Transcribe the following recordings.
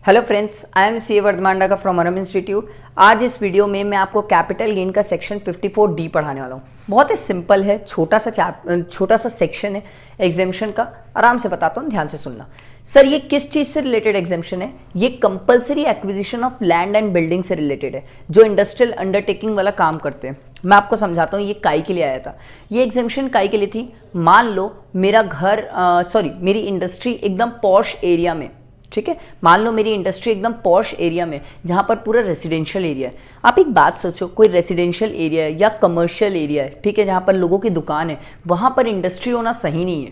Hello friends, I am C वर्धमांडा का from अरम institute. आज इस वीडियो में मैं आपको कैपिटल गेन का सेक्शन 54D पढ़ाने वाला हूँ। बहुत ही सिंपल है, छोटा सा सेक्शन है एग्जामिशन का। आराम से बताता हूँ, ध्यान से सुनना। सर ये किस चीज़ से रिलेटेड एग्जामिशन है? ये compulsory acquisition of land and building से रिलेटेड है, जो इंडस्ट्रियल अंडरटेकिंग वाला काम करते हैं। मैं आपको समझाता हूँ ये काई के लिए आया था। ये एग्जामिशन काई के लिए थी। मान लो मेरा मेरी इंडस्ट्री एकदम पॉश एरिया में, ठीक है। मान लो मेरी इंडस्ट्री एकदम पॉश एरिया में, जहां पर पूरा रेसिडेंशियल एरिया है। आप एक बात सोचो, कोई रेसिडेंशियल एरिया है या कमर्शियल एरिया है, ठीक है, जहां पर लोगों की दुकान है, वहां पर इंडस्ट्री होना सही नहीं है।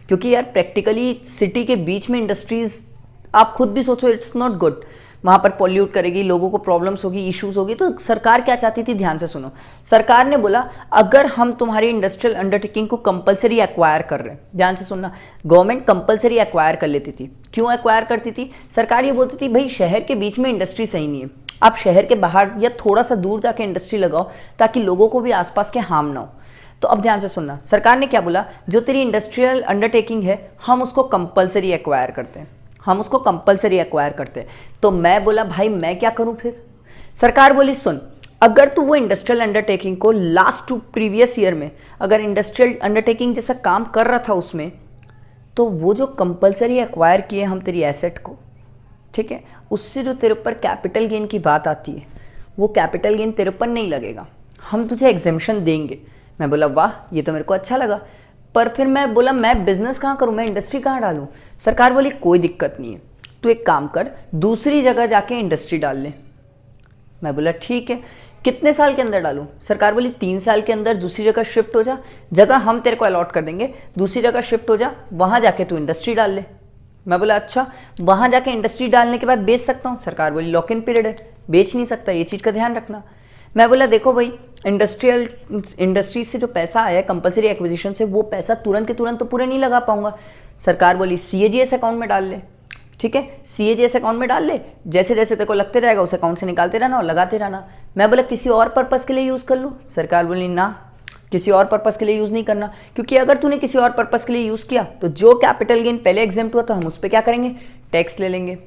क्योंकि यार प्रैक्टिकली सिटी के बीच में इंडस्ट्रीज, आप खुद भी सोचो, इट्स नॉट गुड। वहां पर पॉल्यूट करेगी, लोगों को प्रॉब्लम्स होगी, इश्यूज होगी। तो सरकार क्या चाहती थी, ध्यान से सुनो। सरकार ने बोला अगर हम तुम्हारी इंडस्ट्रियल अंडरटेकिंग को कंपलसरी एक्वायर कर रहे हैं, ध्यान से सुनना, गवर्नमेंट कंपलसरी एक्वायर कर लेती थी। क्यों एक्वायर करती थी? सरकार ये बोलती थी भाई शहर के बीच में इंडस्ट्री सही नहीं है, आप शहर के बाहर या थोड़ा सा दूर जाके इंडस्ट्री लगाओ, ताकि लोगों को भी आसपास के हार्म ना हो। तो अब ध्यान से सुनना, सरकार ने क्या बोला, जो तेरी इंडस्ट्रियल अंडरटेकिंग है हम उसको कंपलसरी एक्वायर करते हैं, हम उसको कंपलसरी एक्वायर करते हैं। तो मैं बोला भाई मैं क्या करूं फिर? सरकार बोली सुन, अगर तू वो इंडस्ट्रियल अंडरटेकिंग को लास्ट टू प्रीवियस ईयर में अगर इंडस्ट्रियल अंडरटेकिंग जैसा काम कर रहा था उसमें, तो वो जो कंपलसरी एक्वायर किए हम तेरी एसेट को, ठीक है, उससे जो तेरे ऊपर कैपिटल गेन की बात आती है, वो कैपिटल गेन तेरे ऊपर नहीं लगेगा, हम तुझे एग्जेम्पशन देंगे। मैं बोला वाह, ये तो मेरे को अच्छा लगा। पर फिर मैं बोला मैं बिजनेस कहाँ करूँ, मैं इंडस्ट्री कहाँ डालूँ? सरकार बोली कोई दिक्कत नहीं है, तू एक काम कर, दूसरी जगह जाके इंडस्ट्री डाल ले। मैं बोला ठीक है, कितने साल के अंदर डालूँ? सरकार बोली 3 साल के अंदर दूसरी जगह शिफ्ट हो जा, जगह हम तेरे को अलॉट कर देंगे, दूसरी जगह शिफ्ट हो जा, वहाँ जाके तू इंडस्ट्री डाल ले। मैं बोला अच्छा, वहाँ जाके इंडस्ट्री डालने के बाद बेच सकता हूँ? सरकार बोली लॉक इन पीरियड है, बेच नहीं सकता, ये चीज़ का ध्यान रखना। मैं बोला देखो भाई, इंडस्ट्री से जो पैसा आया है कंपलसरी एक्विजिशन से, वो पैसा तुरंत के तुरंत तो पूरे नहीं लगा पाऊंगा। सरकार बोली CAGS अकाउंट में डाल ले, ठीक है, CAGS अकाउंट में डाल ले, जैसे जैसे तेरे को लगते रहेगा उस अकाउंट से निकालते रहना और लगाते रहना। मैं बोला किसी और पर्पस के लिए यूज़ कर लूँ? सरकार बोली ना, किसी और पर्पस के लिए यूज़ नहीं करना, क्योंकि अगर तूने किसी और पर्पस के लिए यूज़ किया तो जो कैपिटल गेन पहले एग्जेम्प्ट हुआ तो हम उस पर क्या करेंगे, टैक्स ले लेंगे।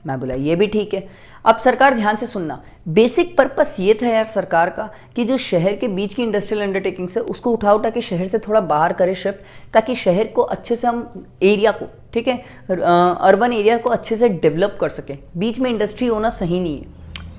मैं बोला ये भी ठीक है। अब सरकार ध्यान से सुनना, बेसिक पर्पस ये था यार सरकार का कि जो शहर के बीच की इंडस्ट्रियल अंडरटेकिंग से उसको उठा के शहर से थोड़ा बाहर करे शिफ्ट, ताकि शहर को अच्छे से हम एरिया को, ठीक है, अर्बन एरिया को अच्छे से डेवलप कर सके। बीच में इंडस्ट्री होना सही नहीं है,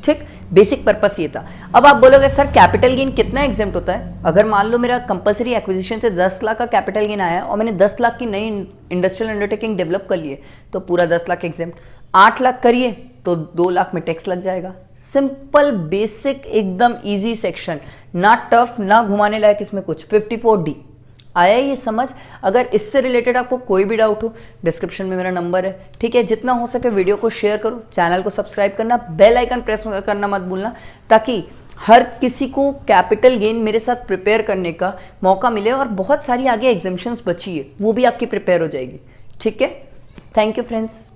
ठीक। बेसिक पर्पस ये था। अब आप बोलोगे सर कैपिटल गेन कितना एग्जेम्प्ट होता है? अगर मान लो मेरा कंपलसरी एक्विजिशन से 10 लाख का कैपिटल गेन आया और मैंने 10 लाख की नई इंडस्ट्रियल अंडरटेकिंग डेवलप कर लिए, तो पूरा 10 लाख एग्जेम्प्ट। 8 लाख करिए तो 2 लाख में टैक्स लग जाएगा। सिंपल बेसिक एकदम इजी सेक्शन, ना टफ ना घुमाने लायक इसमें कुछ। 54D आया ये समझ? अगर इससे रिलेटेड आपको कोई भी डाउट हो, डिस्क्रिप्शन में मेरा नंबर है, ठीक है। जितना हो सके वीडियो को शेयर करो, चैनल को सब्सक्राइब करना, बेल आइकन प्रेस करना मत भूलना, ताकि हर किसी को कैपिटल गेन मेरे साथ प्रिपेयर करने का मौका मिले। और बहुत सारी आगे एग्जामिशंस बची है, वो भी आपकी प्रिपेयर हो जाएगी, ठीक है। Thank you friends.